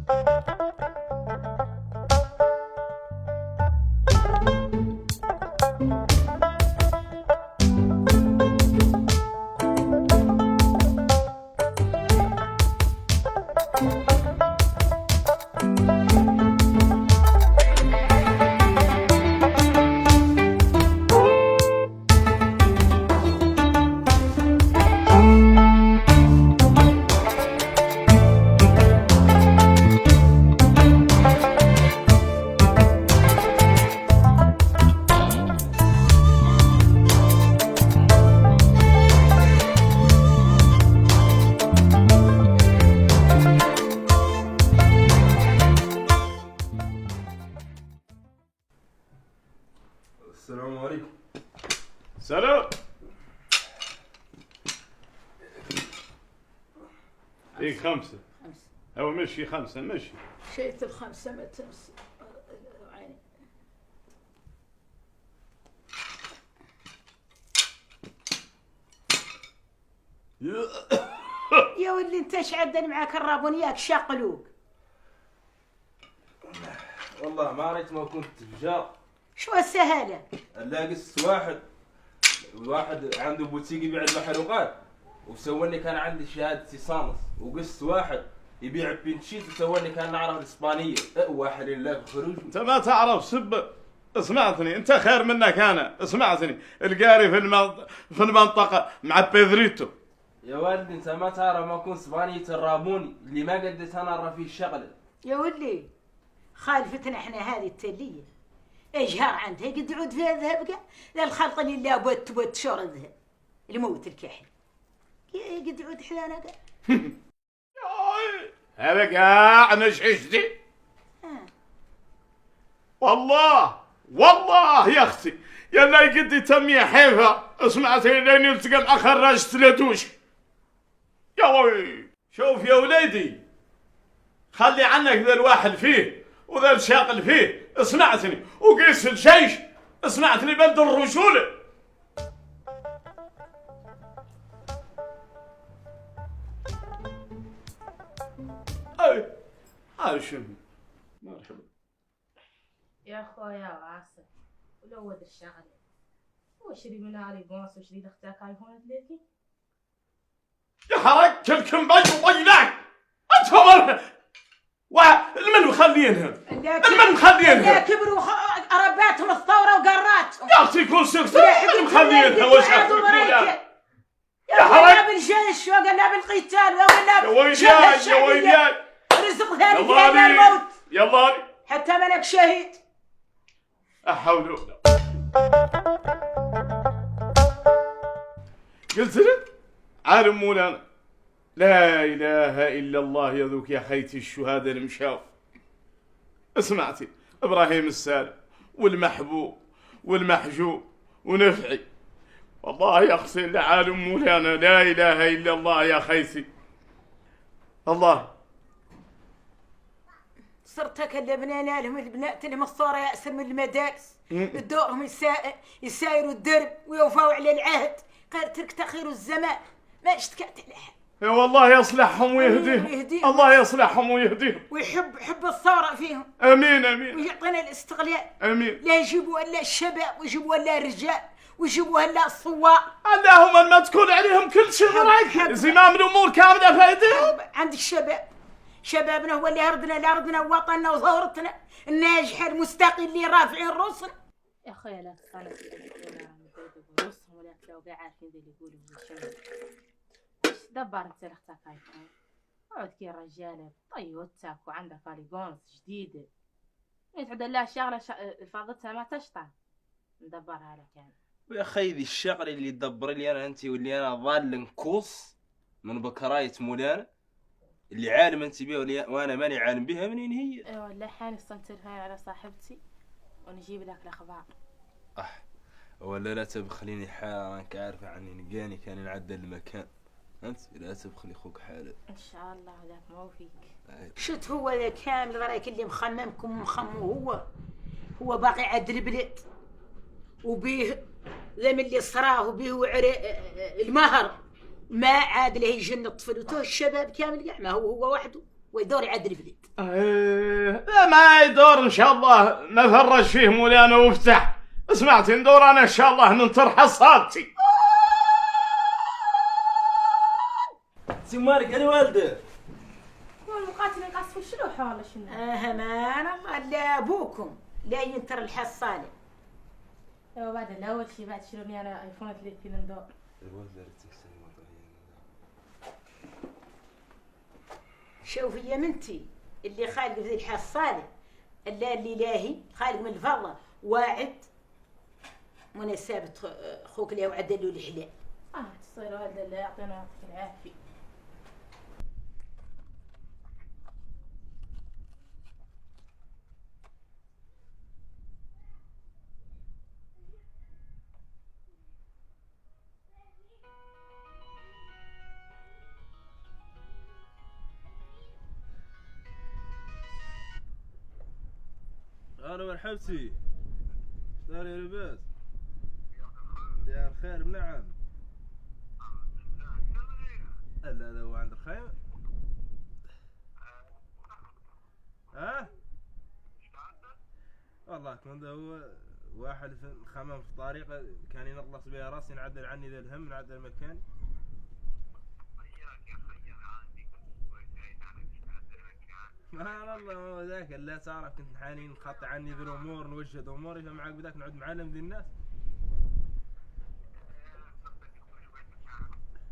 السلام عليكم. سلام. ايه خمسة. هو مشي خمسة مشي. شيت الخمسة ما تمس عيني. يا ولي انت ايش عدني معاك الرابونياك شاقلوك. والله ما ريت ما كنت تفجار. شو السهالة؟ الاقي واحد عنده بوتيق يبيع المحروقات وسواني كان عندي شهادة صامت، وقست واحد يبيع بنشيت وسواني كان نعرف الاسبانية. واحد لله خروج. انت ما تعرف سب. اسمعتني انت خير منك انا. اسمعتني القاري في المنطقة مع بيدريتو. يا ولدي انت ما تعرف ما كنت اسبانية الرابوني اللي ما قديت انا ارى فيه الشغلة. يا ولي خالفتنا احنا هذه التلية اجهار عندها قد يعود فيها ذهب كاع لا الخلق اللي لا بوت شور الذهب الموت الكحل قد يعود حلانا كاع. هذا كاع نشحشتي. والله يا اختي يا لا قد تمي حيفا. اسمعتني لين يلتقى مع خراج تلاتوش. يا وي شوف يا وليدي خلي عنك ذا الواحد فيه وذا الشاقل فيه. اسمعتني وقيس الشيش. اسمعتني بلد الرجولة. اي هاي شنو مرحبا يا اخويا وعسل ولو ود الشغله وشري من علي بونس وشري اختك ايفون 3. يا حرك كلكم بيضيناك انتم والمن مخلينها المن مخلينها. لا كبروا قرباتهم الثوره وقراتهم. يا اختي كل سكت مخلينها وش يا حرك بالجيش وقلنا بالقتال وقلنا يا ويلي رزق ثاني في هذا الموت. يلا حتى ملك شهيد. احاول قلت لك عالم مولانا لا اله الا الله يا ذوك يا خيتي الشهداء المشاو. اسمعتي ابراهيم السالم والمحبوب والمحجوب ونفعي. والله يا اختي لعالم مولانا لا اله الا الله يا خيتي. الله صرت اكلمنا لهم البنات اللي مصوره ياسر من المدارس دورهم يسايروا الدرب ويوفوا على العهد غير ترك تاخير الزمان ما اشتكت على حد. يا والله يصلحهم ويهديهم. الله يصلحهم ويهديهم ويحب الثوره فيهم. امين امين. ويعطينا الاستغلال. امين. لا يجيبوا الا الشباب ويجيبوا الا الرجال ويجيبوا الا الصواء. اللهم ما تكون عليهم كل شيء رايك زمام الامور كامله فايدهم. عند شبابنا هو اللي ارضنا ووطننا وثورتنا الناجحه المستقل اللي رافعين راسنا. يا اخويا لا تخالف راسهم ولا تلاقوا عارفين ذي اللي يقولوا الشباب. دبر انت لاختك ايفون اقعد كي رجاله طيوتك وعندك اليجونس جديده يتعدى لها شغله فاضتها ما تشطح ندبرها لك يعني. ويا اخي ذي الشغله اللي تدبري لي انا انت واللي انا ضال نكوص من بكرايه مولانا اللي عالم انت بها وانا ماني عالم بها. منين هي؟ ايوه والله حاني استنترها على صاحبتي ونجيب لك الاخبار. ولا لا تبخليني حالك عارفه عني نقاني كان نعدل المكان. انت لا تبخلي اخوك حاله ان شاء الله ذاك مو فيك. شت هو ذا كامل رايك اللي مخممكم ومخمو هو باقي عاد البلاد وبيه ذا من اللي صراه وبيه المهر ما عاد له يجن الطفل وتو الشباب كامل كاع ما هو وحده ويدور يعدل البلد. لا ما يدور ان شاء الله، نفرج فيه مولانا وافتح. سمعتي ندور انا ان شاء الله ننطر حصالتي. سي مالك انا والده. والمقاتل ينقص في الشلوحه ولا شنو؟ مان الله لا ابوكم لا ينتر الحصاله. ايوا بعد الاول شي بعد شروني انا ايفون 30 دور. شوفي يا منتي اللي خالق في الحصاله الا اللي لاهي خالق من الفضه واعد مناسبة خوك اللي وعدل له الحلال. تصير هذا اللي يعطينا العافيه. انا مرحبتي. دار يا لباس يا الخير. نعم. لا هو عند الخيمة. والله كنت هو واحد في خمم في طريقه كان ينطلص بها راسي نعدل عني ذا الهم نعدل مكاني. ما والله ما هو ذاك لا تعرف كنت حاني نخطي عني ذي الامور نوجد اموري فمعاك بذاك نعود معلم ذي الناس.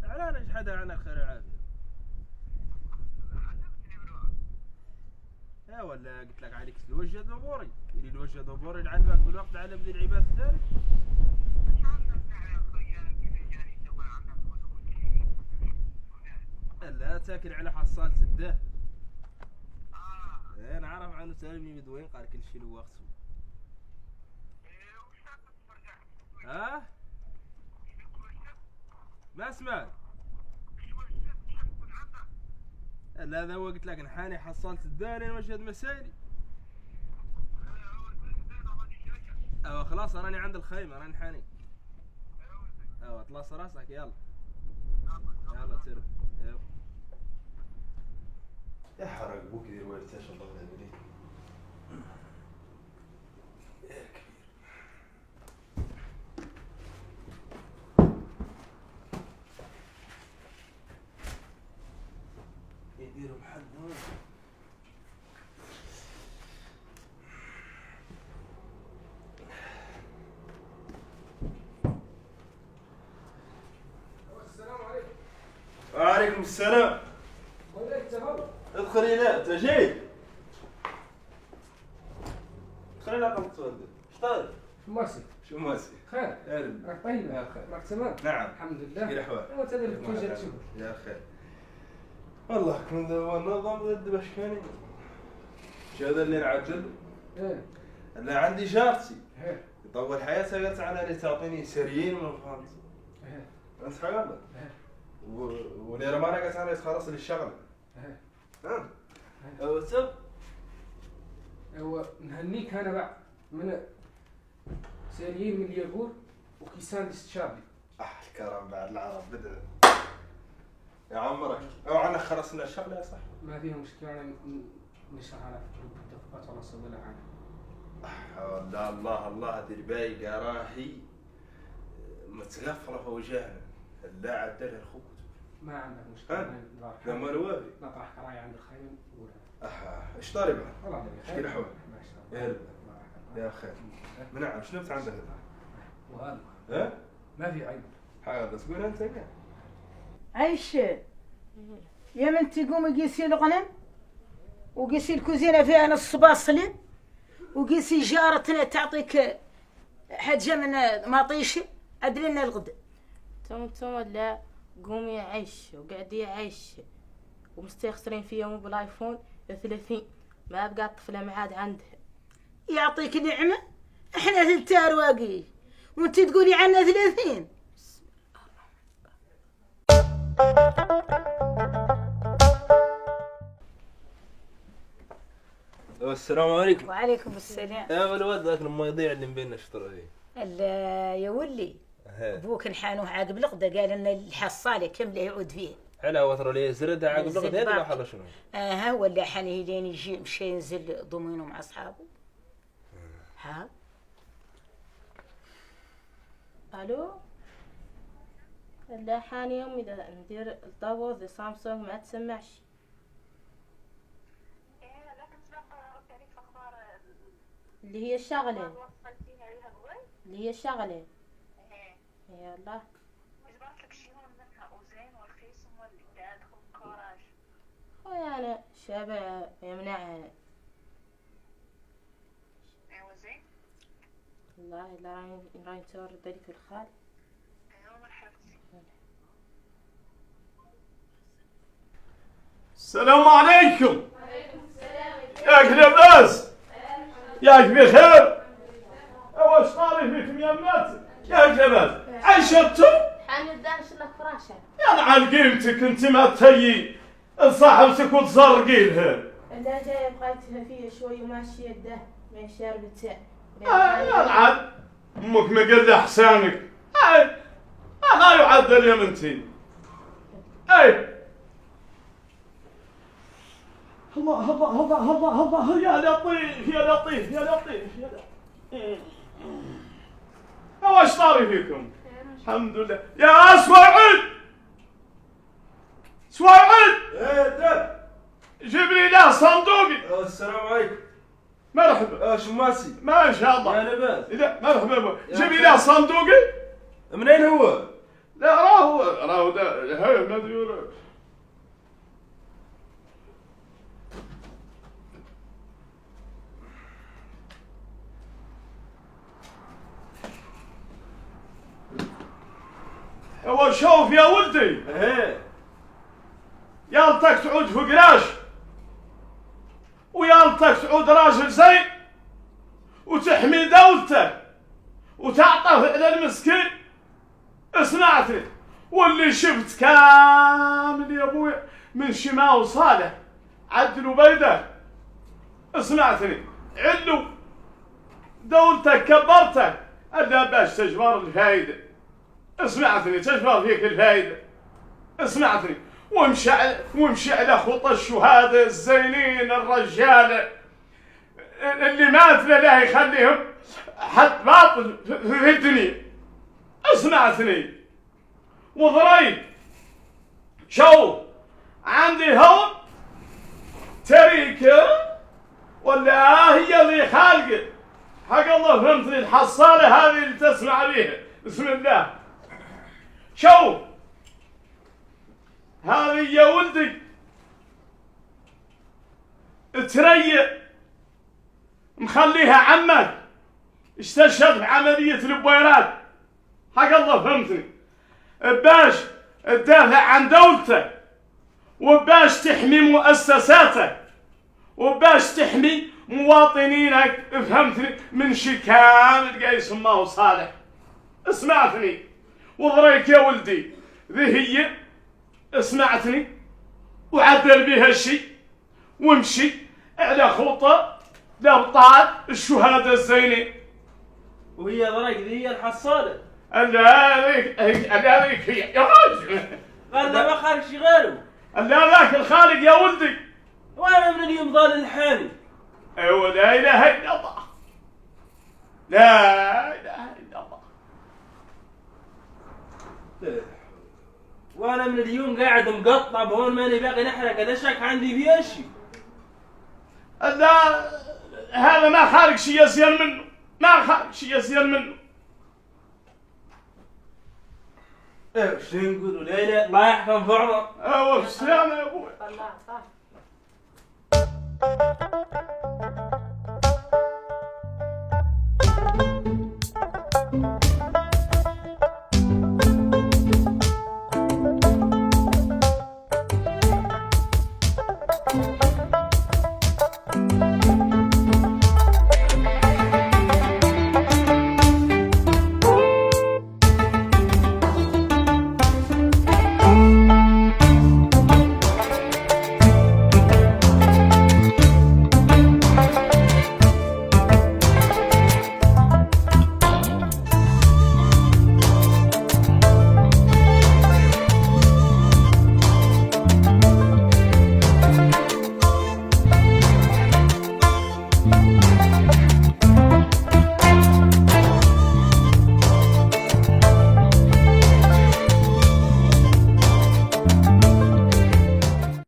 لا نجحدها عن الخير العافية. يا ولا قلت لك عليك توجد اموري اللي توجد اموري لعلمك بالوقت على بدي العباد الثاني. لا تاكل على حصالة الده. انا عارف عنه سالمني بدوين قال كل شيء له وقته. ما اسمع. لا هذا هو قلت لك نحاني حصلت الداري مشهد مسائلي. خلاص راني عند الخيمة راني حاني. اطلص راسك يلا ترب. يا حرق ابوك يدير والدتي عشان ضغط البنين. يا كبير يديروا محل هون. السلام عليكم. وعليكم السلام. ادخلي. لا انت جيت. ادخلي لا قمت تولد. ايش طاري؟ شو ماسي؟ خير. اهلا. طيب. يا خير. راك تمام؟ نعم. الحمد لله. كيف الاحوال؟ تدري توجد شغل. يا خير. والله كنت نظام ضد بشكاني. شو هذا اللي نعجل؟ ايه. انا عندي جارتي. ايه. يطول حياتها قالت على اللي تعطيني سريين من فرنسا. ايه. انت والله. ايه. وليرة ما قالت على تخلص لي الشغله. ايه. وسب. هو نهنيك انا بعد من سيريين من الياغور وكيسان الاستشابي. الكرم بعد العرب بدأ. يا عمرك اوعى خلصنا الشغله يا صاحبي. ما فيها مشكله انا نشرح على جروب التدفقات ولا نسوي لها عنها. لا الله هذه البايقه راهي متغفره في وجهنا. لا عدلها الخوت. ما عندك مشكله. لما الوافي نطرح قرايه عند الخيم نقولها. ايش طاري بها؟ والله ايش كل حول؟ ما شاء الله. يا خير. منعم شنو بت عندك؟ وهذا ما في عيب. هذا تقول انت كيف؟ عيش يا منتي قومي قيسي الغنم وقيسي الكوزينه فيها نص باصلين وقيسي جارتنا تعطيك حاجه من مطيشه ادلنا الغد. توم لا قومي عيش وقعدي عيش ومستخسرين في يوم بالايفون 30 ما بقى الطفله معاد عندها. يعطيك نعمه احنا 3 رواقي وانت تقولي عنا 30. السلام عليكم. وعليكم السلام. يا الواد ذاك لما يضيع اللي بيننا اشترى لا يا ولي ابوك نحانوه عاقب الغدا قال لنا الحصاله كامله يعود فيه. على وتر لي زرد عقب نزل لغد هذا ما باقي. حل شنو ها ولا حني لين يجي مشى ينزل دومينو مع اصحابه. ها الو لا حان يوم اذا ندير الضبط سامسونج ما تسمعش. اللي هي الشغله اللي هي الشغله يلا خويا انا شابه يمنعها. والله لا راني نصور ذلك الخال. السلام عليكم. ياك لاباس؟ ياك بخير؟ واش طاري فيكم يا بنات؟ ياك لاباس؟ عيشتوا؟ حان دانش لك فراشة. يا نعال قيمتك انت ما تهيي صاحبتك وتزرقي لها. لا جاية بغيتها فيها شوي وماشية يده من شاربتها. يا نعال امك ما قال لها حسانك. ما يعدل يا بنتي. اي الله الله الله الله الله يا لطيف يا لطيف يا لطيف يا لطيف. واش طاري فيكم؟ الحمد لله. يا سواعد سواعد ايه ده. جيب لي له صندوقي. السلام عليكم. مرحبا. شماسي. ما شاء الله. يا لباس. لا مرحبا. جيب لي له صندوقي. منين هو؟ لا راهو ده هاي ما ادري ولا. هو شوف يا ولدي. ايه. يالتك تعود فقراش ويالتك تعود راجل زين وتحمي دولتك وتعطف على المسكين. اسمعتني واللي شفت كامل يا ابوي من شمال وصالح عدلوا بيده. اسمعتني علو دولتك كبرتك الا باش تجبر الفايده. اسمعتني تجبر فيك الفايده. اسمعتني وامشي على خطى الشهداء الزينين الرجال اللي مات لا يخليهم حد باطل في الدنيا. اسمعتني وضريت شو عندي هون تريكه ولا هي اللي خالقه حق الله. فهمتني الحصاله هذه اللي تسمع بيها. بسم الله. شو هذه يا ولدي تريق مخليها عمك استشهد في عملية البويرات حق الله. فهمتني باش تدافع عن دولتك وباش تحمي مؤسساتك وباش تحمي مواطنينك. فهمتني من شي كامل قاعد يسماه صالح. اسمعتني وضريك يا ولدي ذي هي. اسمعتني وعدل بها الشيء وامشي على خطى الابطال الشهداء الزينين. وهي ضريك ذي هي الحصاله. هذيك هي يا راجل. قال له ما خارج شي غيره. ذاك الخالق يا ولدي. وانا من اليوم ضال الحاني. ايوه لا اله الا الله. لا اله الا الله. وانا من اليوم قاعد مقطع بهون ماني باقي نحرق. هذا شك عندي في اشي. هذا ما خارج شيء يزين منه. ما خارج شيء يزين منه. ايه شنو نقولوا لا لا الله يحكم في عمر. ايوه بالسلامه يا ابوي. الله